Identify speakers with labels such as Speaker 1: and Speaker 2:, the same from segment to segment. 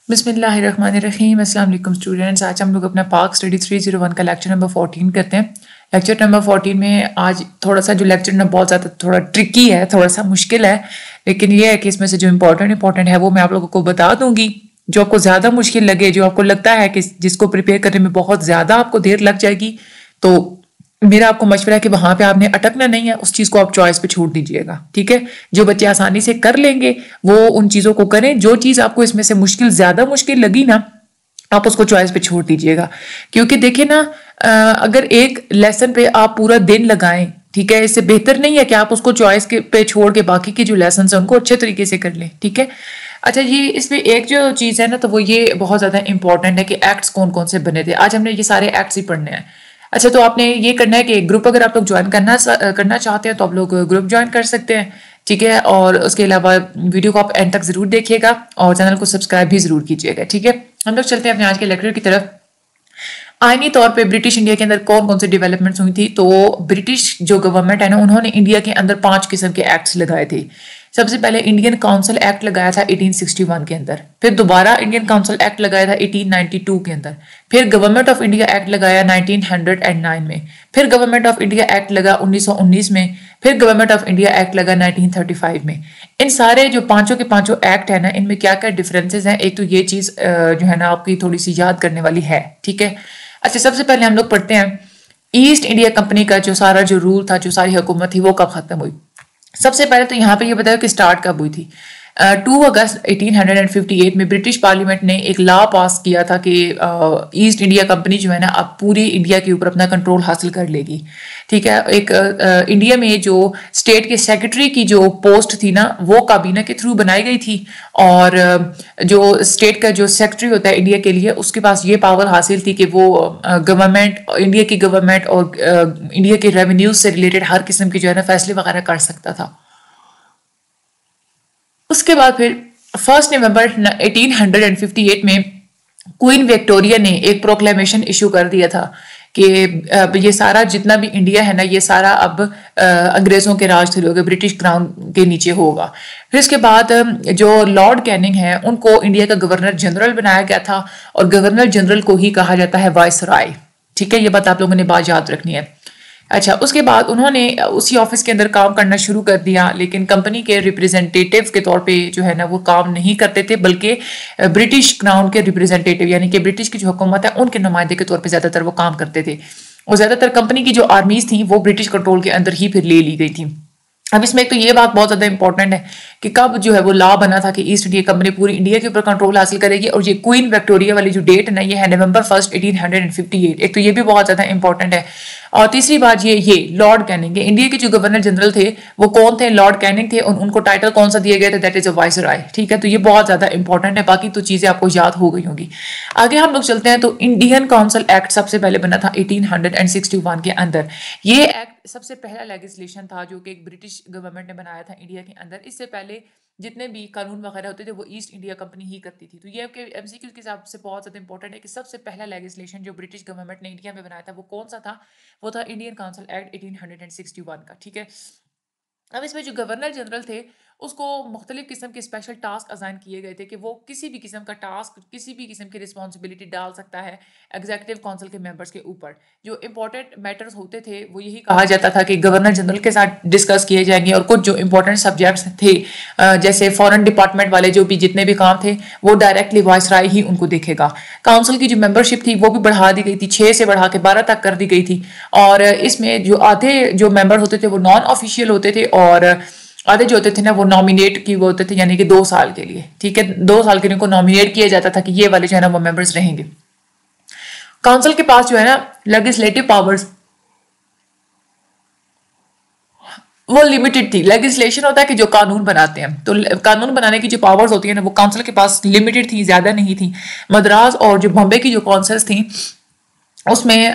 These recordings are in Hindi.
Speaker 1: बिस्मिल्लाहिर्रहमानिर्रहीम। अस्सलाम वालेकुम स्टूडेंट्स। आज हम लोग अपना पाक स्टडी 301 का लेक्चर नंबर 14 करते हैं। लेक्चर नंबर 14 में आज थोड़ा सा जो लेक्चर ना बहुत ज़्यादा थोड़ा ट्रिकी है, थोड़ा सा मुश्किल है, लेकिन ये है कि इसमें से जो इंपॉर्टेंट है वो मैं आप लोगों को बता दूंगी। जो आपको ज़्यादा मुश्किल लगे, जो आपको लगता है कि जिसको प्रिपेयर करने में बहुत ज़्यादा आपको देर लग जाएगी, तो मेरा आपको मशवरा है कि वहां पे आपने अटकना नहीं है, उस चीज को आप चॉइस पे छोड़ दीजिएगा। ठीक है, जो बच्चे आसानी से कर लेंगे वो उन चीजों को करें। जो चीज आपको इसमें से ज्यादा मुश्किल लगी ना, आप उसको चॉइस पे छोड़ दीजिएगा। क्योंकि देखिए ना, अगर एक लेसन पे आप पूरा दिन लगाएं, ठीक है, इससे बेहतर नहीं है कि आप उसको चॉइस के पे छोड़ के बाकी के जो लेसन है उनको अच्छे तरीके से कर लें। ठीक है, अच्छा, ये इसमें एक जो चीज है ना, तो वो ये बहुत ज्यादा इंपॉर्टेंट है कि एक्ट्स कौन कौन से बने थे। आज हमने ये सारे एक्ट्स ही पढ़ने हैं। अच्छा, तो आपने ये करना है कि ग्रुप अगर आप लोग ज्वाइन करना चाहते हैं तो आप लोग ग्रुप ज्वाइन कर सकते हैं। ठीक है, और उसके अलावा वीडियो को आप एंड तक जरूर देखिएगा और चैनल को सब्सक्राइब भी जरूर कीजिएगा। ठीक है, हम लोग चलते हैं अपने आज के लेक्चर की तरफ। आईनी तौर पे ब्रिटिश इंडिया के अंदर कौन कौन से डेवलपमेंट्स हुई थी, तो ब्रिटिश जो गवर्नमेंट है ना, उन्होंने इंडिया के अंदर 5 किस्म के एक्ट्स लगाए थे। सबसे पहले इंडियन काउंसिल एक्ट लगाया था 1861 के अंदर, फिर दोबारा इंडियन काउंसिल एक्ट लगाया था 1892 के अंदर, फिर गवर्नमेंट ऑफ इंडिया एक्ट लगाया 1909 में, फिर गवर्नमेंट ऑफ इंडिया एक्ट लगा 1919 में, फिर गवर्नमेंट ऑफ इंडिया एक्ट लगा 1935 में। इन सारे जो पांचों के पांचों एक्ट है ना, इनमें क्या क्या डिफरेंसेस हैं, एक तो ये चीज जो है ना आपकी थोड़ी सी याद करने वाली है। ठीक है, अच्छा, सबसे पहले हम लोग पढ़ते हैं ईस्ट इंडिया कंपनी का जो सारा जो रूल था, जो सारी हुकूमत थी, वो कब खत्म हुई। सबसे पहले तो यहाँ पे ये बताया कि स्टार्ट कब हुई थी। 2 अगस्त 1858 में ब्रिटिश पार्लियामेंट ने एक लॉ पास किया था कि ईस्ट इंडिया कंपनी जो है ना अब पूरी इंडिया के ऊपर अपना कंट्रोल हासिल कर लेगी। ठीक है, एक इंडिया में जो स्टेट के सेक्रेटरी की जो पोस्ट थी ना, वो काबीना के थ्रू बनाई गई थी, और जो स्टेट का जो सेक्रेटरी होता है इंडिया के लिए, उसके पास ये पावर हासिल थी कि वो इंडिया की गवर्नमेंट और इंडिया के रेवेन्यू से रिलेटेड हर किस्म की जो है ना फैसले वगैरह कर सकता था। उसके बाद फिर 1 नवंबर 1858 में क्वीन विक्टोरिया ने एक प्रोक्लेमेशन इशू कर दिया था कि ये सारा जितना भी इंडिया है ना, ये सारा अब अंग्रेजों के राज थ्रू होगा, ब्रिटिश क्राउन के नीचे होगा। फिर इसके बाद जो लॉर्ड कैनिंग है, उनको इंडिया का गवर्नर जनरल बनाया गया था, और गवर्नर जनरल को ही कहा जाता है वायसराय। ठीक है, ये बात आप लोगों ने बात याद रखनी है। अच्छा, उसके बाद उन्होंने उसी ऑफिस के अंदर काम करना शुरू कर दिया, लेकिन कंपनी के रिप्रेजेंटेटिव के तौर पे जो है ना वो काम नहीं करते थे, बल्कि ब्रिटिश क्राउन के रिप्रेजेंटेटिव यानी कि ब्रिटिश की जो हुकूमत है उनके नुमाइंदे के तौर पे ज़्यादातर वो काम करते थे, और ज़्यादातर कंपनी की जो आर्मीज थी वो ब्रिटिश कंट्रोल के अंदर ही फिर ले ली गई थी। अब इसमें एक तो ये बात बहुत ज़्यादा इंपॉर्टेंट है कि कब जो है वो लॉ बना था कि ईस्ट इंडिया कंपनी पूरी इंडिया के ऊपर कंट्रोल हासिल करेगी, और ये क्वीन विक्टोरिया वाली जो डेट है ना, ये है नवंबर 1 1858। एक तो ये भी बहुत ज़्यादा इंपॉर्टेंट है। और तीसरी बात ये लॉर्ड कैनिंग, इंडिया के जो गवर्नर जनरल थे वो कौन थे, लॉर्ड कैनिंग थे, और उनको टाइटल कौन सा दिया गया था, दैट इज अ वाइसराय। ठीक है, तो ये बहुत ज़्यादा इंपॉर्टेंट है, बाकी तो चीज़ें आपको याद हो गई होंगी। आगे हम लोग चलते हैं, तो इंडियन काउंसिल एक्ट सबसे पहले बना था 1861 के अंदर। ये एक्ट सबसे पहला लेजिस्लेशन था जो कि एक ब्रिटिश गवर्नमेंट ने बनाया था इंडिया के अंदर। इससे पहले जितने भी कानून वगैरह होते थे वो ईस्ट इंडिया कंपनी ही करती थी। तो ये आपके एमसीक्यू के हिसाब से बहुत ज़्यादा इंपॉर्टेंट है कि सबसे पहला लेजिस्लेशन जो ब्रिटिश गवर्नमेंट ने इंडिया में बनाया था वो कौन सा था, वो था इंडियन काउंसिल एक्ट 1861 का। ठीक है, अब इसमें जो गवर्नर जनरल थे उसको मुख्तलिफ किस्म के स्पेशल टास्क असाइन किए गए थे कि वो किसी भी किस्म का टास्क, किसी भी किस्म की रिस्पॉन्सिबिलिटी डाल सकता है एग्जीक्यूटिव काउंसिल के मेंबर्स के ऊपर। जो इंपॉर्टेंट मैटर्स होते थे वो यही कहा जाता था कि गवर्नर जनरल के साथ डिस्कस किए जाएंगे, और कुछ जो इंपॉर्टेंट सब्जेक्ट्स थे जैसे फॉरेन डिपार्टमेंट वाले जो भी जितने भी काम थे वो डायरेक्टली वाइसराय ही उनको देखेगा। काउंसिल की जो मेंबरशिप थी वो भी बढ़ा दी गई थी, 6 से बढ़ा के 12 तक कर दी गई थी, और इसमें जो आधे जो मेंबर होते थे वो नॉन ऑफिशियल होते थे, और आधे जो होते थे ना वो नॉमिनेट की वो होते थे, यानी कि 2 साल के लिए। ठीक है, 2 साल के लिए उनको नॉमिनेट किया जाता था कि ये वाले जो है ना वो मेंबर्स रहेंगे। काउंसिल के पास जो है ना लेजिस्लेटिव पावर्स वो लिमिटेड थी। लेजिस्लेशन होता है कि जो कानून बनाते हैं, तो कानून बनाने की जो पावर्स होती है ना वो काउंसिल के पास लिमिटेड थी, ज्यादा नहीं थी। मद्रास और जो बॉम्बे की जो काउंसिल्स थी उसमें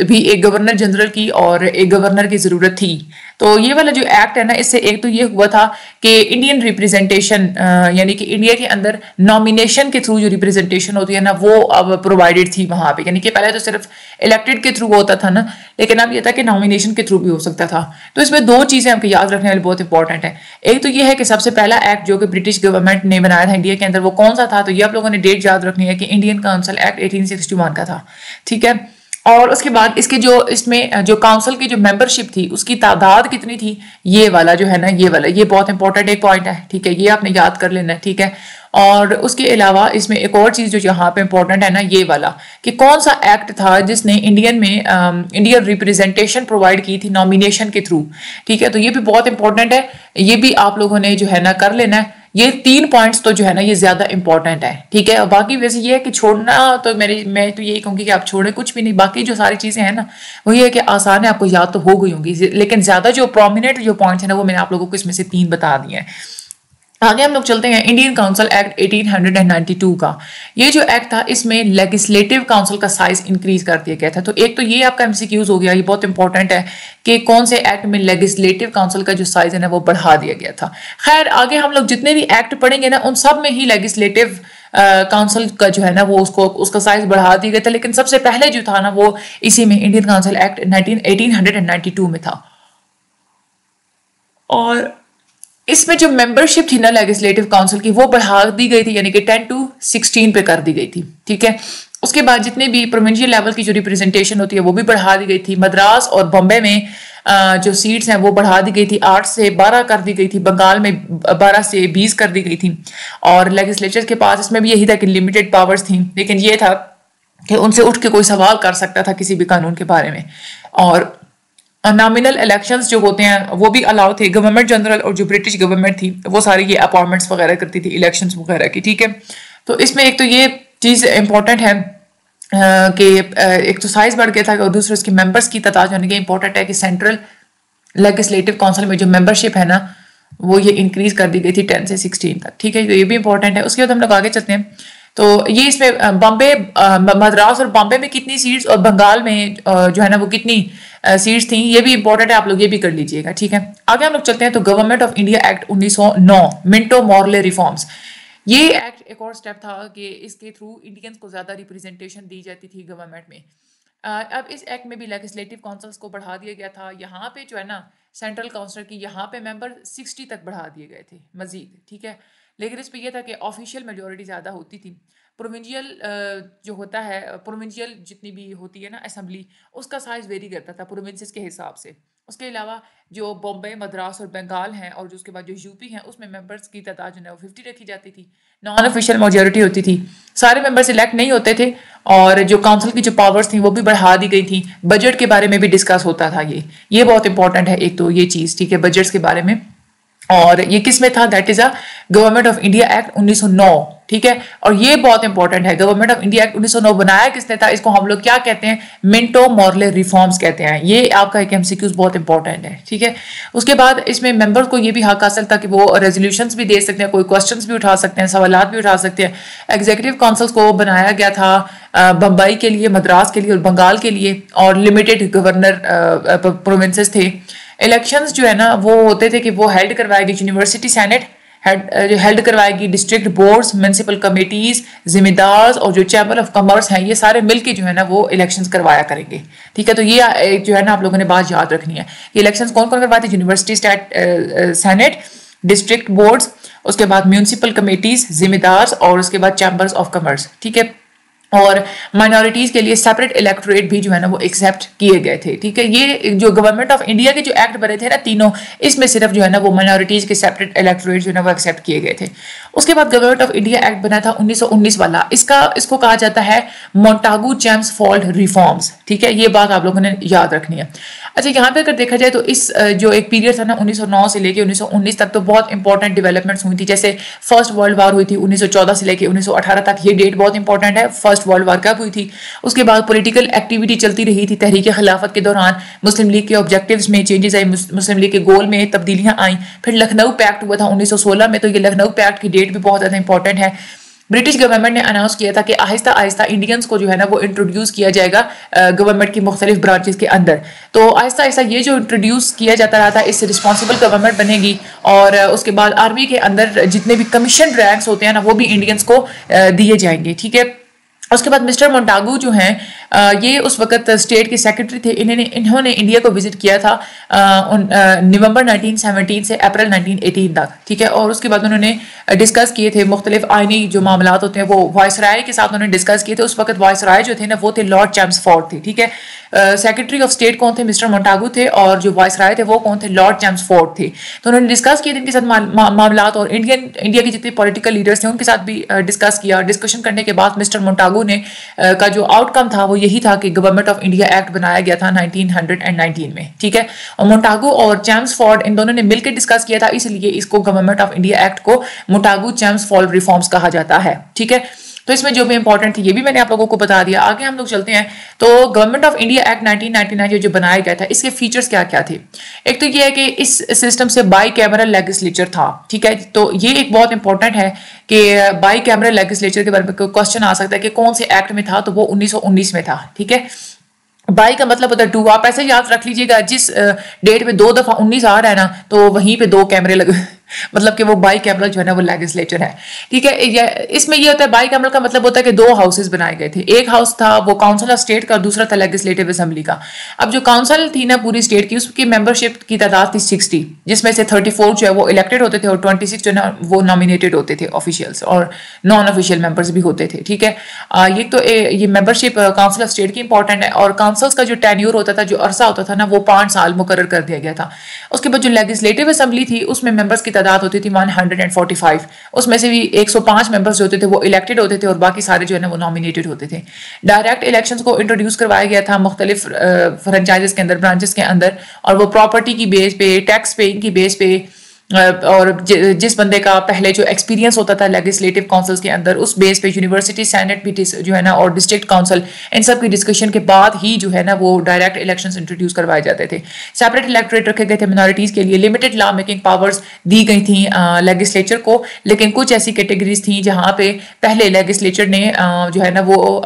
Speaker 1: भी एक गवर्नर जनरल की और एक गवर्नर की ज़रूरत थी। तो ये वाला जो एक्ट है ना, इससे एक तो ये हुआ था कि इंडियन रिप्रेजेंटेशन यानी कि इंडिया के अंदर नॉमिनेशन के थ्रू जो रिप्रेजेंटेशन होती है ना, वो अब प्रोवाइडेड थी वहां पे। यानी कि पहले तो सिर्फ इलेक्टेड के थ्रू होता था ना, लेकिन अब ये था कि नॉमिनेशन के थ्रू भी हो सकता था। तो इसमें दो चीजें आपको याद रखने वाली बहुत इंपॉर्टेंट है। एक तो ये है कि सबसे पहला एक्ट जो कि ब्रिटिश गवर्नमेंट ने बनाया था इंडिया के अंदर, वो कौन सा था, तो ये आप लोगों ने डेट याद रखनी है कि इंडियन काउंसिल एक्ट 1861 का था। ठीक है, और उसके बाद इसके जो इसमें जो काउंसिल की जो मेंबरशिप थी उसकी तादाद कितनी थी, ये वाला जो है ना, ये वाला, ये बहुत इंपॉर्टेंट एक पॉइंट है। ठीक है, ये आपने याद कर लेना है। ठीक है, और उसके अलावा इसमें एक और चीज जो यहाँ पे इंपॉर्टेंट है ना, ये वाला कि कौन सा एक्ट था जिसने इंडियन में इंडियन रिप्रेजेंटेशन प्रोवाइड की थी नॉमिनेशन के थ्रू। ठीक है, तो ये भी बहुत इंपॉर्टेंट है, ये भी आप लोगों ने जो है ना कर लेना है। ये 3 पॉइंट्स तो जो है ना ये ज्यादा इंपॉर्टेंट है। ठीक है, और बाकी वैसे ये है कि छोड़ना तो मैं तो यही कहूंगी कि आप छोड़े कुछ भी नहीं, बाकी जो सारी चीजें हैं ना वो ये है कि आसान है, आपको याद तो हो गई होंगी, लेकिन ज्यादा जो प्रोमिनेंट जो पॉइंट्स है ना वो मैंने आप लोगों को इसमें से 3 बता दिए हैं। आगे हम लोग चलते हैं इंडियन काउंसिल एक्ट 1892 का। ये जो एक्ट था इसमें लेजिस्लेटिव काउंसिल का साइज इंक्रीज कर दिया गया था। तो एक तो ये आपका एमसीक्यूज हो गया, ये बहुत इंपॉर्टेंट है कि कौन से एक्ट में लेजिस्लेटिव काउंसिल का जो साइज है ना वो बढ़ा दिया गया था। खैर आगे हम लोग जितने भी एक्ट पढ़ेंगे ना उन सब में ही लेजिस्लेटिव काउंसिल का जो है ना वो उसका साइज बढ़ा दिया गया था, लेकिन सबसे पहले जो था ना वो इसी में इंडियन काउंसिल एक्ट 1892 में था। और इसमें जो मेंबरशिप थी ना लेजिस्लेटिव काउंसिल की वो बढ़ा दी गई थी, यानी कि 10 to 16 पे कर दी गई थी। ठीक है, उसके बाद जितने भी प्रोविंशियल लेवल की जो रिप्रेजेंटेशन होती है वो भी बढ़ा दी गई थी। मद्रास और बॉम्बे में जो सीट्स हैं वो बढ़ा दी गई थी, 8 से 12 कर दी गई थी। बंगाल में 12 से 20 कर दी गई थी। और लेजिस्लेचर के पास इसमें भी यही था कि लिमिटेड पावर्स थी, लेकिन ये था कि उनसे उठ के कोई सवाल कर सकता था किसी भी कानून के बारे में। और नॉमिनल इलेक्शंस जो होते हैं वो भी अलाउ थे। गवर्नमेंट जनरल और जो ब्रिटिश गवर्नमेंट थी वो सारी ये अपॉइंटमेंट्स वगैरह करती थी, इलेक्शंस वगैरह की। ठीक है, तो इसमें एक तो ये चीज़ इंपॉर्टेंट है कि एक तो साइज बढ़ गया था और दूसरे उसके मेंबर्स की तादाद होने की इंपॉर्टेंट है कि सेंट्रल लेजिस्लेटिव काउंसिल में जो मेंबरशिप है ना वो ये इंक्रीज कर दी गई थी 10 से 16 तक। ठीक है, तो ये भी इंपॉर्टेंट है। उसके बाद हम लोग आगे चलते हैं। तो ये इसमें बॉम्बे, मद्रास और बॉम्बे में कितनी सीट्स और बंगाल में जो है ना वो कितनी सीट्स थी, ये भी इंपॉर्टेंट है, आप लोग ये भी कर लीजिएगा। ठीक है, आगे हम लोग चलते हैं। तो government of India act 1909 Minto Morley reforms, ये एक्ट एक और स्टेप था कि इसके थ्रू इंडियंस को ज्यादा रिप्रेजेंटेशन दी जाती थी गवर्नमेंट में। अब इस एक्ट में भी लेजिस्लेटिव काउंसिल्स को बढ़ा दिया गया था। यहाँ पे जो है ना सेंट्रल काउंसिल की यहाँ पे मेंबर 60 तक बढ़ा दिए गए थे मजीद। ठीक है, लेकिन इस पे यह था कि ऑफिशियल मेजोरिटी ज़्यादा होती थी। प्रोविंशियल जो होता है, प्रोविंशियल जितनी भी होती है ना असेंबली, उसका साइज वेरी करता था प्रोविंसेस के हिसाब से। उसके अलावा जो बॉम्बे, मद्रास और बंगाल हैं और जो उसके बाद जो यूपी हैं उसमें मेंबर्स की तादाद जो है वो 50 रखी जाती थी। नॉन ऑफिशियल मेजोरिटी होती थी, सारे मेंबर्स इलेक्ट नहीं होते थे। और जो काउंसिल की जो पावर्स थी वो भी बढ़ा दी गई थी। बजट के बारे में भी डिस्कस होता था। ये बहुत इंपॉर्टेंट है एक तो ये चीज़। ठीक है, बजट्स के बारे में। और ये किस में था, that is a government of India act 1909। ठीक है, और ये बहुत इंपॉर्टेंट है। गवर्नमेंट ऑफ इंडिया एक्ट 1909 बनाया किसने था, इसको हम लोग क्या कहते हैं, मिंटो मॉर्ले रिफॉर्म्स कहते हैं। ये आपका एक एमसीक्यूज बहुत इंपॉर्टेंट है। ठीक है, उसके बाद इसमें मेंबर्स को ये भी हक हासिल था कि वो रेजोल्यूशंस भी दे सकते हैं, कोई क्वेश्चंस भी उठा सकते हैं, सवालात भी उठा सकते हैं। एग्जीक्यूटिव काउंसिल्स को बनाया गया था बम्बई के लिए, मद्रास के लिए और बंगाल के लिए, और लिमिटेड गवर्नर प्रोविंसेस थे। इलेक्शंस जो है ना वो होते थे कि वो हेल्ड करवाएगी यूनिवर्सिटी सेनेट, हेल्ड करवाएगी डिस्ट्रिक्ट बोर्ड्स, म्यूनिसिपल कमेटीज, जिम्मेदार और जो चैम्बर ऑफ कॉमर्स हैं, ये सारे मिलके जो है ना वो इलेक्शंस करवाया करेंगे। ठीक है, तो ये जो है ना आप लोगों ने बात याद रखनी है कि इलेक्शंस कौन कौन करवाते हैं, यूनिवर्सिटी सेनेट, डिस्ट्रिक्ट बोर्ड्स, उसके बाद म्यूनिसिपल कमेटीज, जिम्मेदार और उसके बाद चैम्बर्स ऑफ कॉमर्स। ठीक है, और माइनॉरिटीज के लिए सेपरेट इलेक्टोरेट भी जो है ना वो एक्सेप्ट किए गए थे। ठीक है, ये जो गवर्नमेंट ऑफ इंडिया के जो एक्ट बने थे ना तीनों, इसमें सिर्फ जो है ना वो माइनॉरिटीज के सेपरेट इलेक्टोरेट जो है ना वो एक्सेप्ट किए गए थे। उसके बाद गवर्नमेंट ऑफ इंडिया एक्ट बना था 1919 वाला, इसको कहा जाता है मोंटागू चैम्सफोर्ड रिफॉर्म्स। ठीक है, ये बात आप लोगों ने याद रखनी है। अच्छा, यहाँ पे अगर देखा जाए तो इस जो एक पीरियड था ना 1909 से लेके 1919 तक, तो बहुत इंपॉर्टेंट डेवलपमेंट्स हुई थी। जैसे फर्स्ट वर्ल्ड वार हुई थी 1914 से लेके 1918 तक, ये डेट बहुत इंपॉर्टेंट है। फर्स्ट वर्ल्ड वार कब हुई थी? उसके बाद पॉलिटिकल एक्टिविटी चलती रही थी तहरीक खिलाफत के दौरान। मुस्लिम लीग के ऑब्जेक्टिव्स में चेंजेस आई, मुस्लिम लीग के गोल में तब्दीलियां आई। फिर लखनऊ पैक्ट हुआ था 1916 में, तो ये लखनऊ पैक्ट की डेट भी बहुत ज़्यादा इंपॉर्टेंट है। ब्रिटिश गवर्नमेंट ने अनाउंस किया था कि आहिस्ता आहिस्ता इंडियंस को जो है ना वो इंट्रोड्यूस किया जाएगा गवर्नमेंट की मुख्तलिफ ब्रांचेस के अंदर। तो आहिस्ता आहिस्ता ये जो इंट्रोड्यूस किया जाता रहा था, इससे रिस्पॉन्सिबल गवर्नमेंट बनेगी और उसके बाद आर्मी के अंदर जितने भी कमीशन रैंक्स होते हैं ना वो भी इंडियंस को दिए जाएंगे, ठीक है। उसके बाद मिस्टर मोंटागू जो हैं ये उस वक्त स्टेट के सेक्रेटरी थे। इन्होंने इंडिया को विजिट किया था नवंबर 1917 से अप्रैल 1918 तक, ठीक है। और उसके बाद उन्होंने डिस्कस किए थे मुख्तलिफ आइनी जो मामला होते हैं वो वायसराय के साथ उन्होंने डिस्कस किए थे। उस वक्त वायसराय जो थे ना वो थे लॉर्ड चैम्सफोर्ड थे, ठीक है। सेक्रेटरी ऑफ स्टेट कौन थे? मिस्टर मोंटागू थे, और जो वायसराय थे वो कौन थे? लॉर्ड चैम्सफोर्ड थे। तो उन्होंने डिस्कस किए थे इनके साथ मामला, और इंडिया के जितने पॉलिटिकल लीडर्स थे उनके साथ भी डिस्कस किया। डिस्कशन करने के बाद मिस्टर मोंटागू ने का जो आउटकम था वो यही था कि गवर्नमेंट ऑफ इंडिया एक्ट बनाया गया था 1919 में, ठीक है। और मोंटागू और चैम्सफोर्ड इन दोनों ने मिलकर डिस्कस किया था, इसलिए इसको गवर्नमेंट ऑफ इंडिया एक्ट को मोंटागू चैम्सफोर्ड रिफॉर्म्स कहा जाता है, ठीक है। तो इसमें जो भी इंपॉर्टेंट थी ये भी मैंने आप लोगों को बता दिया। आगे हम लोग चलते हैं। तो गवर्नमेंट ऑफ इंडिया एक्ट 1999 जो बनाया गया था, इसके फीचर्स क्या क्या थे? एक तो ये है कि इस सिस्टम से बाई कैमरल लेजिस्लेचर था, ठीक है। तो ये एक बहुत इंपॉर्टेंट है कि बाई कैमरल लेजिस्लेचर के बारे में क्वेश्चन आ सकता है कि कौन से एक्ट में था, तो वो 1919 में था, ठीक है। बाई का मतलब होता है टू। आप ऐसे याद रख लीजिएगा, जिस डेट में 2 दफा 19 आ रहा है ना, तो वहीं पे 2 कैमरे लगे मतलब कि वो बाई कैमरल जो है ना वो लेजिस्लेचर है, ठीक है। इसमें ये होता है बाई कैमरल का मतलब होता है कि 2 हाउसेस बनाए गए थे। एक हाउस था वो काउंसिल ऑफ स्टेट का, दूसरा था लेजिस्लेटिव असेंबली का। अब जो काउंसिल थी ना पूरी स्टेट की, उसकी मेंबरशिप की तादाद थी 60, जिसमें से 34 जो है वो इलेक्टेड होते थे और 26 जो है ना वो नॉमिनेटेड होते थे ऑफिशियल्स, और नॉन ऑफिशियल मेंबर्स भी होते थे, ठीक है। ये तो ये मेंबरशिप काउंसिल ऑफ स्टेट की इंपॉर्टेंट है। और काउंसिल्स का जो टेन्योर होता था, जो अरसा होता था ना, वो 5 साल मुकर्रर कर दिया गया था। उसके बाद जो लेजिस्लेटिव असेंबली थी उसमें मेंबर्स की तादाद होती थी 145। उसमें से भी 105 मेंबर्स जो होते थे वो इलेक्टेड होते थे और बाकी सारे जो है ना वो नॉमिनेटेड होते थे। डायरेक्ट इलेक्शंस को इंट्रोड्यूस करवाया गया था मुख्तलिफ फ्रेंचाइजेस के अंदर, ब्रांचेस के अंदर, और वो प्रॉपर्टी की बेस पे, टैक्स पेइंग की बेस पे, और जिस बंदे का पहले जो एक्सपीरियंस होता था लेजिस्लेटिव काउंसिल्स के अंदर, उस बेस पे यूनिवर्सिटी सेनेट भी जो है ना और डिस्ट्रिक्ट काउंसिल, इन सब की डिस्कशन के बाद ही जो है ना वो डायरेक्ट इलेक्शंस इंट्रोड्यूस करवाए जाते थे। सेपरेट इलेक्टोरेट रखे गए थे मिनॉरिटीज के लिए। लिमिटेड लॉ मेकिंग पावर्स दी गई थी लेजिस्लेचर को, लेकिन कुछ ऐसी कैटेगरीज थी जहाँ पे पहले लेजिस्लेचर ने जो है ना वो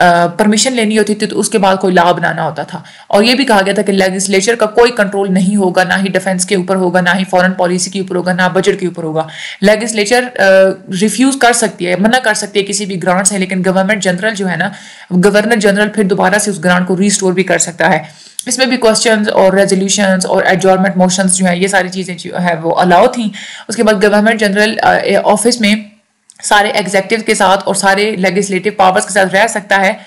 Speaker 1: परमिशन लेनी होती थी, तो उसके बाद कोई लॉ बनाना होता था। और ये भी कहा गया था कि लेजिस्लेचर का कोई कंट्रोल नहीं होगा, ना ही डिफेंस के ऊपर होगा, ना ही फॉरेन पॉलिसी के ऊपर होगा, ना बजट के ऊपर होगा। लेजिस्लेचर रिफ्यूज कर सकती है, मना कर सकती है किसी भी ग्रांट से, लेकिन गवर्नमेंट जनरल जो है ना, गवर्नर जनरल फिर दोबारा से उस ग्रांट को रिस्टोर भी कर सकता है। इसमें भी क्वेश्चंस और रेजोल्यूशंस और एडजॉर्नमेंट मोशंस जो है, ये सारी चीजें जो है वो अलाउ थी। उसके बाद गवर्नमेंट जनरल ऑफिस में सारे एग्जेक्टिव के साथ और सारे लेजिस्लेटिव पावर्स के साथ रह सकता है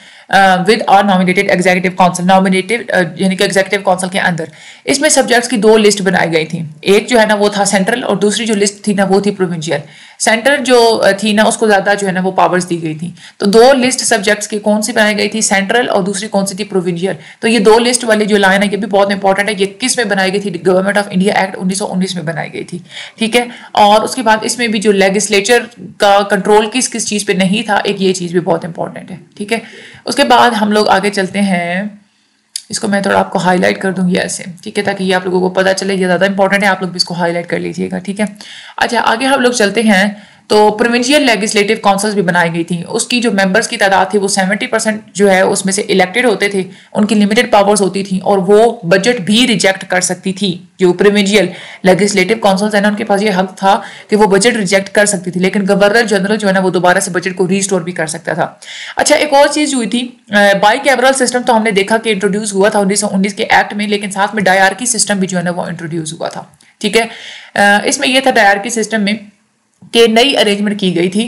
Speaker 1: with our nominated executive council, nominated यानी कि एग्जीक्यूटिव काउंसिल के अंदर। इसमें सब्जेक्ट्स की 2 लिस्ट बनाई गई थी। एक जो है ना वो था सेंट्रल, और दूसरी जो लिस्ट थी ना वो थी प्रोविंशियल। सेंटर जो थी ना उसको ज्यादा जो है ना वो पावर्स दी गई थी। तो 2 लिस्ट सब्जेक्ट्स की कौन सी बनाई गई थी? सेंट्रल, और दूसरी कौन सी थी? प्रोविंशियल। तो ये 2 लिस्ट वाली जो लाइन है ये भी बहुत इंपॉर्टेंट है। ये किस में बनाई गई थी? गवर्नमेंट ऑफ इंडिया एक्ट 1919 में बनाई गई थी, ठीक है। और उसके बाद इसमें भी जो लेजिस्लेचर का कंट्रोल किस किस चीज पे नहीं था, एक ये चीज भी बहुत इंपॉर्टेंट है, ठीक है। उसके बाद हम लोग आगे चलते हैं। इसको मैं थोड़ा आपको हाईलाइट कर दूंगी ऐसे, ठीक है, ताकि ये आप लोगों को पता चले। ये ज़्यादा इंपॉर्टेंट है, आप लोग भी इसको हाईलाइट कर लीजिएगा, ठीक है। अच्छा, आगे हम लोग चलते हैं। तो प्रोविंशियल लेजिस्लेटिव काउंसिल्स भी बनाई गई थी। उसकी जो मेंबर्स की तादाद थी वो 70% जो है उसमें से इलेक्टेड होते थे। उनकी लिमिटेड पावर्स होती थी और वो बजट भी रिजेक्ट कर सकती थी। जो प्रोविंशियल लेजिस्लेटिव काउंसिल्स है ना, उनके पास ये हक था कि वो बजट रिजेक्ट कर सकती थी, लेकिन गवर्नर जनरल जो है ना वो दोबारा से बजट को रीस्टोर भी कर सकता था। अच्छा, एक और चीज हुई थी, बाईकैमरल सिस्टम तो हमने देखा कि इंट्रोड्यूस हुआ था 1919 के एक्ट में, लेकिन साथ में डायरकी सिस्टम भी जो है ना वो इंट्रोड्यूस हुआ था, ठीक है। इसमें यह था डायरकी सिस्टम में कि नई अरेंजमेंट की गई थी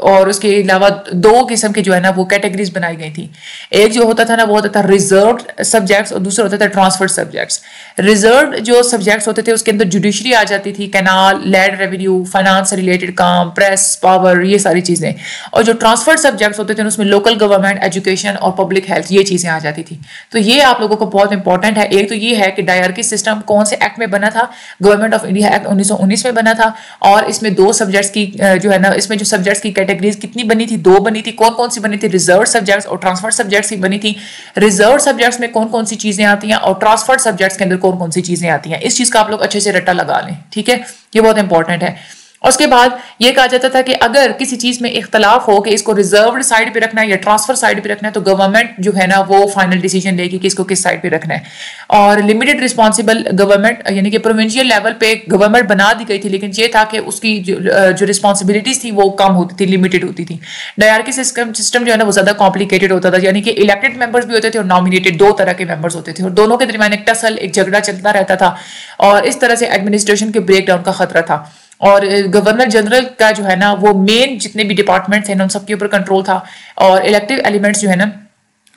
Speaker 1: और उसके अलावा 2 किस्म के जो है ना वो कैटेगरीज बनाई गई थी। एक जो होता था ना वो होता था रिजर्व्ड सब्जेक्ट्स और दूसरा होता था ट्रांसफर्ड सब्जेक्ट्स। रिजर्व्ड जो सब्जेक्ट्स होते थे उसके अंदर जुडिशरी आ जाती थी, कैनाल, लैंड रेवेन्यू, फाइनेंस से रिलेटेड काम, प्रेस पावर, ये सारी चीजें। और जो ट्रांसफर्ड सब्जेक्ट्स होते थे उसमें लोकल गवर्नमेंट, एजुकेशन और पब्लिक हेल्थ, ये चीजें आ जाती थी। तो ये आप लोगों को बहुत इंपॉर्टेंट है। एक तो ये है कि डायरकी सिस्टम कौन से एक्ट में बना था? गवर्नमेंट ऑफ इंडिया एक्ट 1919 में बना था। और इसमें 2 सब्जेक्ट्स की जो है ना, इसमें जो सब्जेक्ट्स की कैटेगरीज कितनी बनी थी? 2 बनी थी। कौन कौन सी बनी थी? रिजर्व सब्जेक्ट्स और ट्रांसफर सब्जेक्ट्स की बनी थी। रिजर्व सब्जेक्ट्स में कौन कौन सी चीजें आती हैं और ट्रांसफर सब्जेक्ट्स के अंदर कौन कौन सी चीजें आती हैं, इस चीज का आप लोग अच्छे से रट्टा लगा लें, ठीक है। ये बहुत इंपॉर्टेंट है। उसके बाद ये कहा जाता था कि अगर किसी चीज में इख्तलाफ हो कि इसको रिजर्व्ड साइड पे रखना है या ट्रांसफर साइड पे रखना है तो गवर्नमेंट जो है ना वो फाइनल डिसीजन लेगी कि इसको किस साइड पे रखना है। और लिमिटेड रिस्पॉन्सिबल गवर्नमेंट यानी कि प्रोविंशियल लेवल पे गवर्नमेंट बना दी गई थी, लेकिन ये था कि उसकी जो रिस्पॉन्सिबिलिटीज थी वो कम होती थी, लिमिटेड होती थी। डायरकी सिस्टम जो है ना वो ज्यादा कॉम्प्लिकेटेड होता था, यानी कि इलेक्टेड मेंबर्स भी होते थे और नॉमिनेटेड, दो तरह के मेंबर्स होते थे और दोनों के दरमियान एक टसल, एक झगड़ा चलता रहता था और इस तरह से एडमिनिस्ट्रेशन के ब्रेकडाउन का खतरा था। और गवर्नर जनरल का जो है ना वो मेन जितने भी डिपार्टमेंट्स हैं उन सबके ऊपर कंट्रोल था और इलेक्टिव एलिमेंट्स जो है ना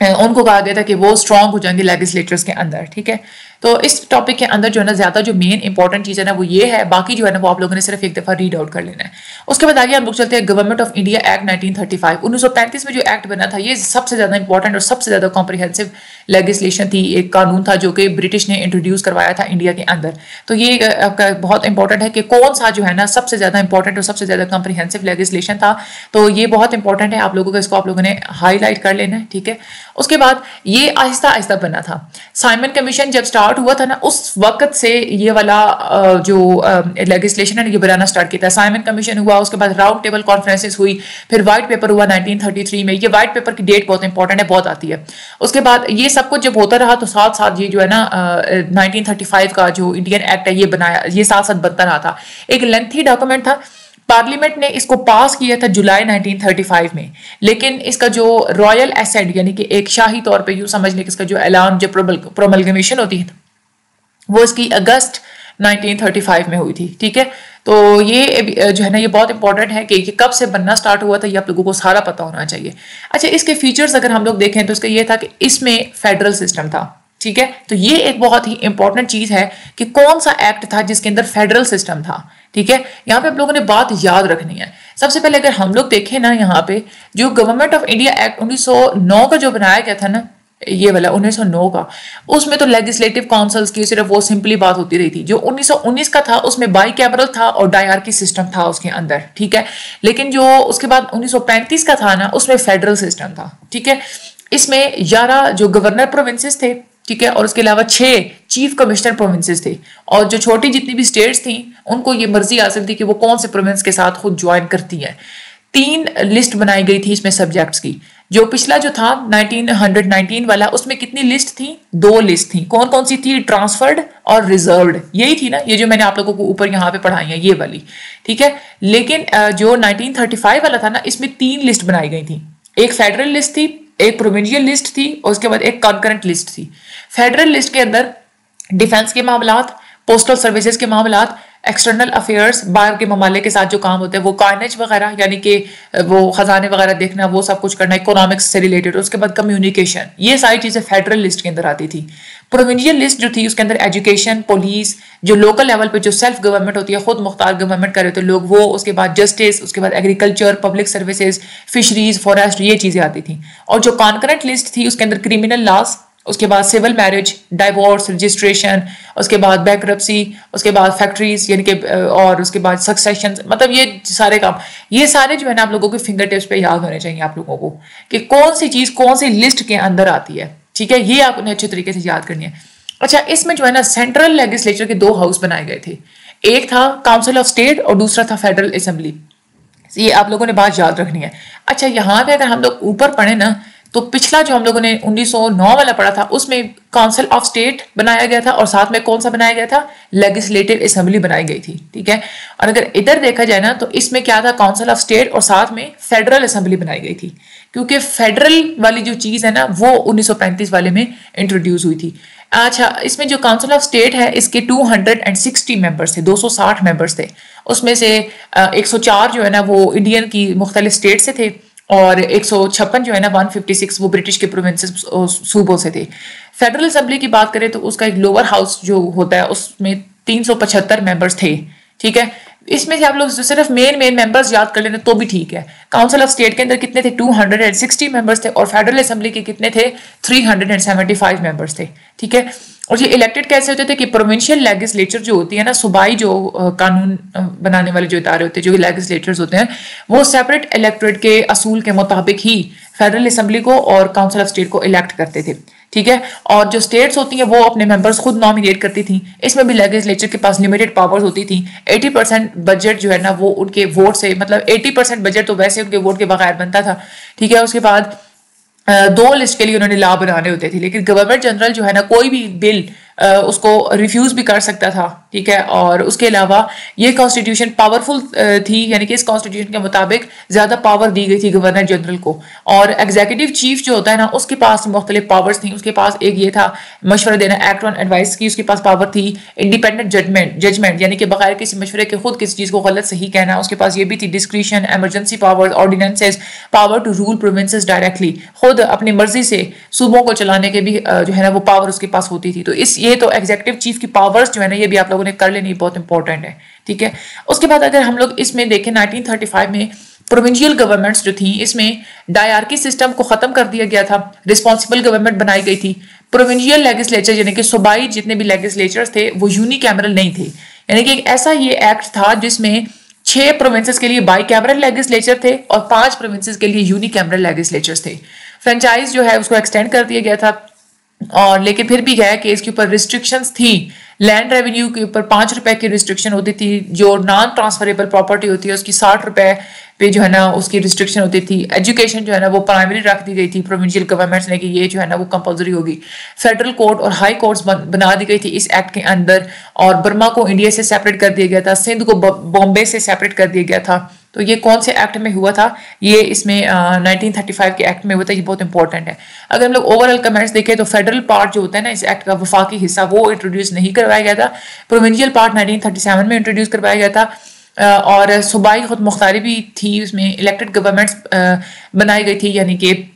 Speaker 1: उनको कहा गया था कि वो स्ट्रांग हो जाएंगे लेजिस्लेचर्स के अंदर। ठीक है, तो इस टॉपिक के अंदर जो है ना ज्यादा जो मेन इंपॉर्टेंट चीज है ना वो ये है, बाकी जो है ना वो आप लोगों ने सिर्फ एक दफा रीड आउट कर लेना है। उसके बाद आगे हम लोग चलते हैं गवर्नमेंट ऑफ इंडिया एक्ट 1935। 1935 में जो एक्ट बना था ये सबसे ज्यादा इंपॉर्टेंट और सबसे ज्यादा कॉम्प्रिहेंसिव लेजिस्लेशन थी, एक कानून था जो कि ब्रिटिश ने इंट्रोड्यूस करवाया था इंडिया के अंदर। तो ये आपका बहुत इंपॉर्टेंट है कि कौन सा जो है ना सबसे ज्यादा इंपॉर्टेंट और सबसे ज्यादा कॉम्प्रिहेंसिव लेजिस्लेशन था, तो ये बहुत इंपॉर्टेंट है आप लोगों को, इसको आप लोगों ने हाईलाइट कर लेना है। ठीक है, उसके बाद ये आहिस्ता आहिस्ता बना था। साइमन कमीशन जब स्टार्ट हुआ था ना उस वक्त से ये वाला जो लेजिस्लेशन है ये बनाना स्टार्ट किया था। साइमन कमीशन हुआ, उसके बाद राउंड टेबल कॉन्फ्रेंसेस हुई, फिर व्हाइट पेपर हुआ 1933 में। ये व्हाइट पेपर की डेट बहुत इंपॉर्टेंट है, बहुत आती है। उसके बाद ये सब कुछ जब होता रहा तो साथ साथ ये जो है ना 1935 का जो इंडियन एक्ट है ये बनाया, ये साथ साथ बनता रहा था। एक लेंथी डॉक्यूमेंट था, पार्लियामेंट ने इसको पास किया था जुलाई 1935 में, लेकिन इसका जो रॉयल एसेट यानी कि एक शाही तौर पे यूं समझ लें कि इसका जो ऐलान जो प्रोमलगमेशन होती है वो इसकी अगस्त 1935 में हुई थी। ठीक है, तो ये जो है ना ये बहुत इंपॉर्टेंट है कि ये कब से बनना स्टार्ट हुआ था, ये आप लोगों को सारा पता होना चाहिए। अच्छा, इसके फीचर्स अगर हम लोग देखें तो इसका ये था कि इसमें फेडरल सिस्टम था। ठीक है, तो ये एक बहुत ही इंपॉर्टेंट चीज है कि कौन सा एक्ट था जिसके अंदर फेडरल सिस्टम था। ठीक है, यहाँ पे आप लोगों ने बात याद रखनी है। सबसे पहले अगर हम लोग देखें ना यहाँ पे जो गवर्नमेंट ऑफ इंडिया एक्ट 1909 का जो बनाया गया था ना, ये वाला 1909 का, उसमें तो लेजिस्लेटिव काउंसिल्स की सिर्फ वो सिंपली बात होती रही थी। जो 1919 का था उसमें बाई कैमरल था और डायरकी सिस्टम था उसके अंदर। ठीक है, लेकिन जो उसके बाद 1935 का था ना उसमें फेडरल सिस्टम था। ठीक है, इसमें 11 जो गवर्नर प्रोविंसेस थे, ठीक है, और उसके अलावा 6 चीफ कमिश्नर प्रोविंसेस थे और जो छोटी जितनी भी स्टेट्स थी उनको ये मर्जी हासिल थी कि वो कौन से प्रोविंस के साथ खुद ज्वाइन करती है। 3 लिस्ट बनाई गई थी इसमें सब्जेक्ट्स की। जो पिछला जो था 1919 वाला उसमें कितनी लिस्ट थी? 2 लिस्ट थी। कौन कौन सी थी? ट्रांसफर्ड और रिजर्व्ड, यही थी ना, ये जो मैंने आप लोगों को ऊपर यहाँ पे पढ़ाई है ये वाली। ठीक है, लेकिन जो 1935 वाला था ना इसमें 3 लिस्ट बनाई गई थी। एक फेडरल लिस्ट थी, एक प्रोविंशियल लिस्ट थी और उसके बाद एक कॉन्करेंट लिस्ट थी। फेडरल लिस्ट के अंदर डिफेंस के मामलात, पोस्टल सर्विसेज के मामलात, एक्सटर्नल अफेयर्स, बाहर के ममालिक के साथ जो काम होते हैं वो काइनेज वगैरह यानी कि वो खजाने वगैरह देखना, वो सब कुछ करना, इकोनॉमिक्स से रिलेटेड, उसके बाद कम्युनिकेशन, ये सारी चीजें फेडरल लिस्ट के अंदर आती थी। प्रोविंशियल लिस्ट जो थी उसके अंदर एजुकेशन, पुलिस, जो लोकल लेवल पे जो सेल्फ गवर्नमेंट होती है, खुद मुख्तार गवर्नमेंट करे तो लोग, वो, उसके बाद जस्टिस, उसके बाद agriculture, public services, fisheries, forest, ये चीजें आती थी। और जो कॉन्करेंट लिस्ट थी उसके अंदर क्रिमिनल लॉज, उसके बाद सिविल मैरिज, डाइवोर्स, रजिस्ट्रेशन, उसके बाद बैंकरप्सी, उसके बाद फैक्ट्रीज यानी कि और उसके बाद सक्सेशन, मतलब ये सारे काम, ये सारे जो है ना आप लोगों के फिंगर टिप्स पे याद होने चाहिए आप लोगों को कि कौन सी चीज कौन सी लिस्ट के अंदर आती है। ठीक है, ये आपने अच्छे तरीके से याद करनी है। अच्छा, इसमें जो है ना सेंट्रल लेजिस्लेचर के 2 हाउस बनाए गए थे, एक था काउंसिल ऑफ स्टेट और दूसरा था फेडरल असेंबली। ये आप लोगों ने बात याद रखनी है। अच्छा, यहाँ पे अगर हम लोग ऊपर पढ़े ना तो पिछला जो हम लोगों ने 1909 वाला पढ़ा था उसमें काउंसिल ऑफ स्टेट बनाया गया था और साथ में कौन सा बनाया गया था? लेजिस्लेटिव असेंबली बनाई गई थी। ठीक है, और अगर इधर देखा जाए ना तो इसमें क्या था? काउंसिल ऑफ स्टेट और साथ में फेडरल असेंबली बनाई गई थी, क्योंकि फेडरल वाली जो चीज है ना वो 1935 वाले में इंट्रोड्यूस हुई थी। अच्छा, इसमें जो काउंसिल ऑफ स्टेट है इसके 260 मेंबर्स थे, 260 मेंबर्स थे। उसमें से 104 जो है ना वो इंडियन की मुख्तलिफ स्टेट से थे और 156 जो है ना 156 वो ब्रिटिश के प्रोविंसेस सूबों से थे। फेडरल असेंबली की बात करें तो उसका एक लोअर हाउस जो होता है उसमें 375 मेंबर्स थे। ठीक है, इसमें से आप लोग सिर्फ मेन मेंबर्स याद कर लेना तो भी ठीक है। काउंसिल ऑफ स्टेट के अंदर कितने थे? 260 मेंबर्स थे और फेडरल असेंबली के कितने थे? 375 मेंबर्स थे। ठीक है, और ये इलेक्टेड कैसे होते थे कि प्रोविंशियल लेजिस्लेचर जो होती है ना, सूबाई जो कानून बनाने वाले जो इदारे होते हैं, जो लेजिस्लेटर्स होते हैं, वो सेपरेट इलेक्टोरेट के असूल के मुताबिक ही फेडरल असेंबली को और काउंसिल ऑफ स्टेट को इलेक्ट करते थे। ठीक है। और जो स्टेट्स होती हैं वो अपने मेंबर्स खुद नॉमिनेट करती थी। इसमें भी लेजिस्लेचर के पास लिमिटेड पावर्स होती थी। 80% बजट जो है ना वो उनके वोट से, मतलब 80% बजट तो वैसे उनके वोट के बगैर बनता था, ठीक है। उसके बाद 2 लिस्ट के लिए उन्होंने लॉ बनाने होते थे, लेकिन गवर्नर जनरल जो है ना कोई भी बिल उसको रिफ्यूज भी कर सकता था, ठीक है। और उसके अलावा ये कॉन्स्टिट्यूशन पावरफुल थी, यानी कि इस कॉन्स्टिट्यूशन के मुताबिक ज्यादा पावर दी गई थी गवर्नर जनरल को। और एग्जीक्यूटिव चीफ जो होता है ना उसके पास मुख्तलिफ पावर्स थी। उसके पास एक ये था मशवरा देना, एक्ट ऑन एडवाइस की उसके पास पावर थी। इंडिपेंडेंट जजमेंट यानी कि बगैर किसी मशवरे के खुद किसी चीज को गलत सही कहना, उसके पास ये भी थी। Discretion, emergency power, ordinances, power to rule provinces directly, खुद अपनी मर्जी से सूबों को चलाने के भी जो है ना वो पावर उसके पास होती थी। तो ये तो एग्जीक्यूटिव चीफ की पावर्स जो है ना ये भी आप लोगों ने कर लेनी, बहुत इंपॉर्टेंट है, ठीक है। उसके बाद अगर हम लोग इसमें देखें 1935 में प्रोविंशियल गवर्नमेंट्स जो थी इसमें डायरकी सिस्टम को खत्म कर दिया गया था, रिस्पॉन्सिबल गवर्नमेंट बनाई गई थी। प्रोविंशियल लेजिस्लेचर यानी कि सूबाई जितने भी लेजिस्लेचर्स थे वो यूनिकैमरल नहीं थे, यानी कि एक ऐसा ये एक्ट था जिसमें 6 प्रोविंसेस के लिए बाइकैमरल लेजिस्लेचर थे और 5 प्रोविंसेस के लिए यूनिकैमरल लेजिस्लेचर्स थे। फ्रेंचाइज जो है उसको एक्सटेंड कर दिया गया था, और लेकिन फिर भी है कि इसके ऊपर रिस्ट्रिक्शंस थी। लैंड रेवेन्यू के ऊपर 5 रुपए की रिस्ट्रिक्शन होती थी। जो नॉन ट्रांसफरेबल प्रॉपर्टी होती है उसकी 60 रुपए पे जो है ना उसकी रिस्ट्रिक्शन होती थी। एजुकेशन जो है ना वो प्राइमरी रख दी गई थी प्रोविंशियल गवर्नमेंट्स ने कि ये जो है ना वो कंपल्सरी होगी। फेडरल कोर्ट और हाई कोर्ट्स बना दी गई थी इस एक्ट के अंदर। और बर्मा को इंडिया से सेपरेट कर दिया गया था, सिंध को बॉम्बे से सेपरेट कर दिया गया था। तो ये कौन से एक्ट में हुआ था? ये इसमें 1935 के एक्ट में हुआ था। ये बहुत इंपॉर्टेंट है। अगर हम लोग ओवरऑल कमेंट्स देखें तो फेडरल पार्ट जो होता है ना इस एक्ट का वफाकी हिस्सा वो इंट्रोड्यूस नहीं करवाया गया था। प्रोविंशियल पार्ट 1937 में इंट्रोड्यूस करवाया गया था। और सूबाई खुद मुख्तारी भी थी, उसमें इलेक्टेड गवर्नमेंट्स बनाई गई थी, यानी कि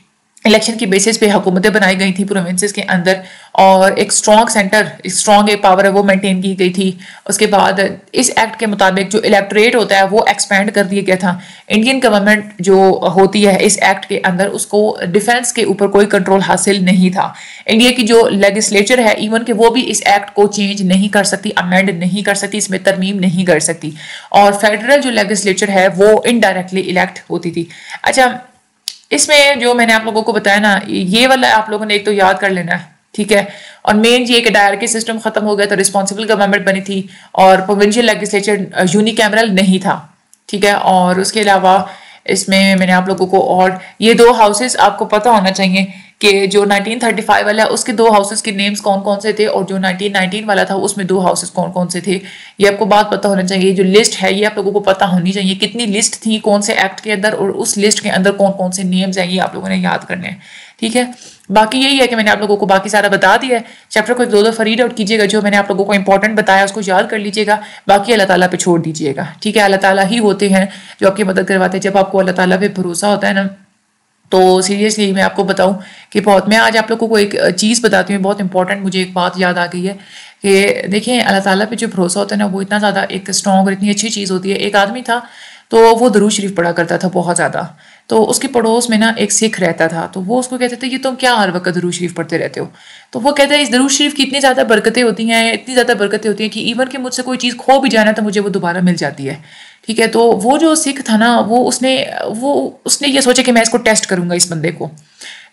Speaker 1: इलेक्शन की बेसिस पे हुकूमतें बनाई गई थी प्रोविंसेस के अंदर। और एक स्ट्रॉन्ग एक पावर है वो मेंटेन की गई थी। उसके बाद इस एक्ट के मुताबिक जो इलेक्टोरेट होता है वो एक्सपेंड कर दिया गया था। इंडियन गवर्नमेंट जो होती है इस एक्ट के अंदर उसको डिफेंस के ऊपर कोई कंट्रोल हासिल नहीं था। इंडिया की जो लेजिस्लेचर है इवन कि वो भी इस एक्ट को चेंज नहीं कर सकती, अमेंड नहीं कर सकती, इसमें तरमीम नहीं कर सकती। और फेडरल जो लेजिस्लेचर है वो इनडायरेक्टली इलेक्ट होती थी। अच्छा, इसमें जो मैंने आप लोगों को बताया ना ये वाला आप लोगों ने एक तो याद कर लेना है, ठीक है। और मेन ये कि डायरकी सिस्टम खत्म हो गया तो रिस्पॉन्सिबल गवर्नमेंट बनी थी और प्रोविंशियल लेजिस्लेचर यूनिकैमरल नहीं था, ठीक है। और उसके अलावा इसमें मैंने आप लोगों को और ये 2 हाउसेस आपको पता होना चाहिए कि जो 1935 वाला है उसके 2 हाउसेस के नेम्स कौन कौन से थे, और जो 1919 वाला था उसमें 2 हाउसेस कौन कौन से थे, ये आपको बात पता होना चाहिए। जो लिस्ट है ये आप लोगों को पता होनी चाहिए, कितनी लिस्ट थी कौन से एक्ट के अंदर, और उस लिस्ट के अंदर कौन कौन से नेम्स हैं ये आप लोगों ने याद करने हैं, ठीक है। बाकी यही है कि मैंने आप लोगों को बाकी सारा बता दिया है। चैप्टर को 2 दफा रीड आउट कीजिएगा, जो मैंने आप लोगों को इंपॉर्टेंट बताया उसको याद कर लीजिएगा, बाकी अल्लाह ताला पे छोड़ दीजिएगा, ठीक है। अल्लाह ताला ही होते हैं जो आपकी मदद करवाते हैं। जब आपको अल्लाह ताला पे भरोसा होता है ना तो सीरियसली मैं आपको बताऊं कि बहुत, मैं आज आप लोगों को एक चीज़ बताती हूँ बहुत इंपॉर्टेंट, मुझे एक बात याद आ गई है कि देखिए अल्लाह ताला पे जो भरोसा होता है ना वो इतना ज़्यादा एक स्ट्रॉन्ग और इतनी अच्छी चीज़ होती है। एक आदमी था तो वो दरूद शरीफ पढ़ा करता था बहुत ज़्यादा। तो उसके पड़ोस में ना एक सिख रहता था, तो वो उसको कहते थे कि तुम क्या हर वक्त दरूद शरीफ पढ़ते रहते हो? तो वो कहता है इस दरूद शरीफ की इतनी ज़्यादा बरकतें होती हैं, इतनी ज़्यादा बरकतें होती हैं कि इवन कि मुझसे कोई चीज़ खो भी जाना तो मुझे वो दोबारा मिल जाती है, ठीक है। तो वो जो सिख था ना वो उसने ये सोचा कि मैं इसको टेस्ट करूंगा इस बंदे को।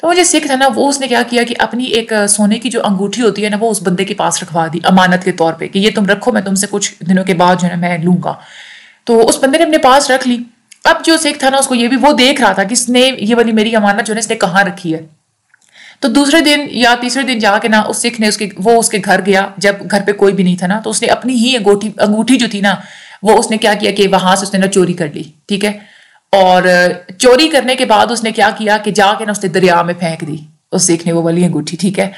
Speaker 1: तो वो जो सिख था ना वो उसने क्या किया कि अपनी एक सोने की जो अंगूठी होती है ना वो उस बंदे के पास रखवा दी अमानत के तौर पे कि ये तुम रखो, मैं तुमसे कुछ दिनों के बाद जो है मैं लूंगा। तो उस बंदे ने अपने पास रख ली। अब जो सिख था ना उसको ये भी वो देख रहा था कि इसने ये वाली मेरी अमानत जो है इसने कहाँ रखी है। तो दूसरे दिन या तीसरे दिन जाके ना उस सिख ने उसके घर गया, जब घर पे कोई भी नहीं था ना, तो उसने अपनी ही अंगूठी जो थी ना वो उसने क्या किया कि वहां से उसने ना चोरी कर ली, ठीक है। और चोरी करने के बाद उसने क्या किया कि जाके ना उसने दरिया में फेंक दी उस सिख ने वो वाली अंगूठी, ठीक है।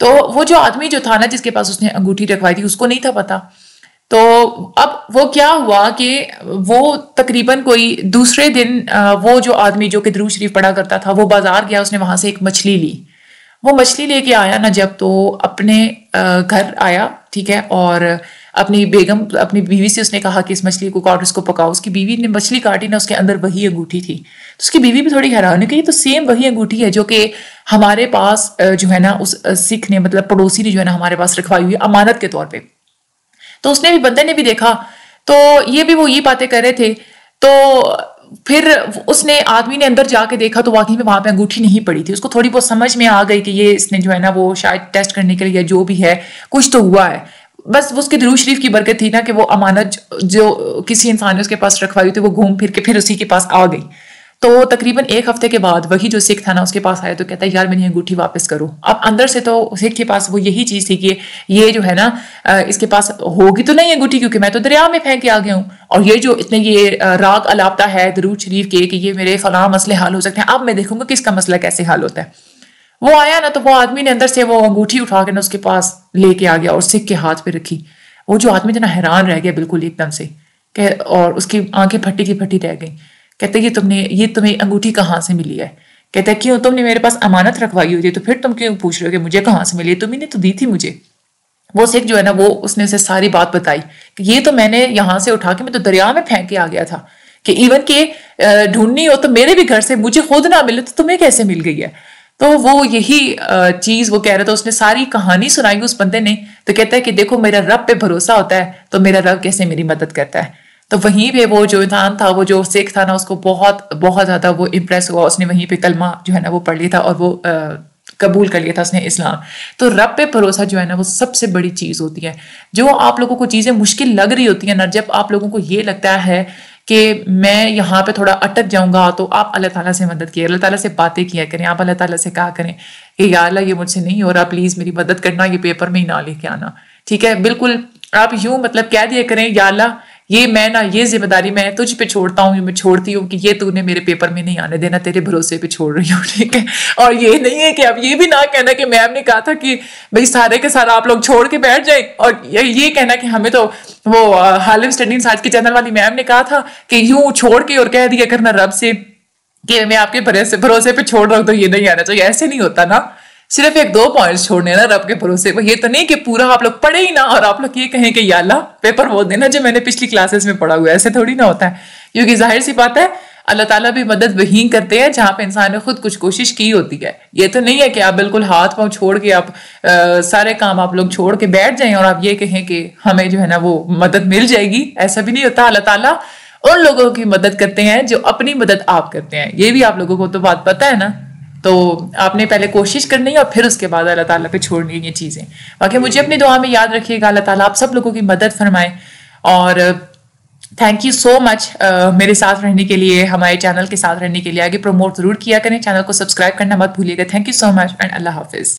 Speaker 1: तो वो जो आदमी जो था ना जिसके पास उसने अंगूठी रखवाई थी उसको नहीं था पता। तो अब वो क्या हुआ कि वो तकरीबन कोई दूसरे दिन वो जो आदमी जो कि दरूद शरीफ पढ़ा करता था वो बाजार गया, उसने वहां से एक मछली ली। वो मछली लेके आया ना जब, तो अपने घर आया, ठीक है। और अपनी बीवी से उसने कहा कि इस मछली को काटो, इसको पकाओ। उसकी बीवी ने मछली काटी ना, उसके अंदर वही अंगूठी थी। तो उसकी बीवी भी थोड़ी हैरान है कि ये तो सेम वही अंगूठी है जो कि हमारे पास जो है ना उस सिख ने, मतलब पड़ोसी ने जो है ना हमारे पास रखवाई हुई है अमानत के तौर पर। तो उसने भी, बंदे ने भी देखा, तो ये भी वो ये बातें कर रहे थे। तो फिर उसने आदमी ने अंदर जाके देखा तो वाकई में वहां पे अंगूठी नहीं पड़ी थी। उसको थोड़ी बहुत समझ में आ गई कि ये इसने जो है ना वो शायद टेस्ट करने के लिए या जो भी है कुछ तो हुआ है। बस उसके दुरूद शरीफ की बरकत थी ना कि वो अमानत जो किसी इंसान ने उसके पास रखवाई थी वो घूम फिर के फिर उसी के पास आ गई। तो तकरीबन 1 हफ्ते के बाद वही जो सिख था ना उसके पास आया तो कहता है यार मेरी अंगूठी वापस करो। अब अंदर से तो सिख के पास वो यही चीज थी कि ये जो है ना इसके पास होगी तो नहीं अंगूठी, क्योंकि मैं तो दरिया में फेंक के आ गया हूँ और ये जो इतने ये राग अलापता है दरूद शरीफ के कि ये मेरे फलां मसले हल हो सकते हैं, अब मैं देखूंगा कि इसका मसला कैसे हल होता है। वो आया ना तो वो आदमी ने अंदर से वो अंगूठी उठा के ना उसके पास लेके आ गया और सिख के हाथ पे रखी। वो जो आदमी था ना हैरान रह गया बिल्कुल एकदम से और उसकी आंखें फटी की फटी रह गई। कहते ये तुम्हें अंगूठी कहाँ से मिली है? कहता है क्यों, तुमने मेरे पास अमानत रखवाई हुई थी तो फिर तुम क्यों पूछ रहे हो कि मुझे कहाँ से मिली? तुम्ही ने तो दी थी मुझे। वो सिख जो है ना वो उसने उसे सारी बात बताई कि ये तो मैंने यहाँ से उठा के मैं तो दरिया में फेंक के आ गया था कि इवन के ढूंढनी हो तो मेरे भी घर से मुझे खुद ना मिले तो तुम्हें कैसे मिल गई है? तो वो यही चीज वो कह रहा था। उसने सारी कहानी सुनाई उस बंदे ने। तो कहता है कि देखो मेरा रब पे भरोसा होता है तो मेरा रब कैसे मेरी मदद करता है। तो वहीं पे वो जो इंसान था वो जो सिख था ना उसको बहुत बहुत ज्यादा वो इम्प्रेस हुआ। उसने वहीं पे कलमा जो है ना वो पढ़ लिया था और वो कबूल कर लिया था उसने इस्लाम। तो रब पे भरोसा जो है ना वो सबसे बड़ी चीज होती है। जो आप लोगों को चीजें मुश्किल लग रही होती है ना, जब आप लोगों को ये लगता है कि मैं यहाँ पे थोड़ा अटक जाऊंगा तो आप अल्लाह ताला से मदद किए, अल्लाह ताला से बातें किया करें। आप अल्लाह ताला से कहा करें कि या अल्लाह ये मुझसे नहीं हो रहा, प्लीज मेरी मदद करना, ये पेपर में ही ना लेके आना। ठीक है, बिल्कुल आप यूं मतलब कह दिया करें या अल्लाह ये मैं ना ये जिम्मेदारी मैं तुझ पे छोड़ता हूँ, मैं छोड़ती हूँ कि ये तूने मेरे पेपर में नहीं आने देना, तेरे भरोसे पे छोड़ रही हूँ। ठीक है, और ये नहीं है कि अब ये भी ना कहना कि मैम ने कहा था कि भाई सारे के सारा आप लोग छोड़ के बैठ जाए, और ये कहना कि हमें तो वो हालिम स्टडी आज के चैनल वाली मैम ने कहा था कि यूं छोड़ के और कह दिया करना रब से कि मैं आपके भरोसे पे छोड़ रहा हूँ तो ये नहीं आना चाहिए। ऐसे नहीं होता ना, सिर्फ 1-2 पॉइंट्स छोड़ने ना रब के भरोसे पर। ये तो नहीं कि पूरा आप लोग पढ़े ही ना और आप लोग ये कहें कि या अल्लाह पेपर वो देना जो मैंने पिछली क्लासेस में पढ़ा हुआ है। ऐसे थोड़ी ना होता है, क्योंकि जाहिर सी बात है अल्लाह ताला भी मदद वहीं करते हैं जहां पे इंसान ने खुद कुछ कोशिश की होती है। ये तो नहीं है कि आप बिल्कुल हाथ पांव छोड़ के आप सारे काम आप लोग छोड़ के बैठ जाएं और आप ये कहें कि हमें जो है ना वो मदद मिल जाएगी। ऐसा भी नहीं होता। अल्लाह ताला उन लोगों की मदद करते हैं जो अपनी मदद आप करते हैं। ये भी आप लोगों को तो बात पता है ना। तो आपने पहले कोशिश करनी है और फिर उसके बाद अल्लाह ताला पे छोड़नी है ये चीज़ें। बाकी मुझे अपनी दुआ में याद रखिएगा। अल्लाह ताला आप सब लोगों की मदद फरमाए। और थैंक यू सो मच मेरे साथ रहने के लिए, हमारे चैनल के साथ रहने के लिए। आगे प्रमोट जरूर किया करें, चैनल को सब्सक्राइब करना मत भूलिएगा। Thank you so much and Allah Hafiz.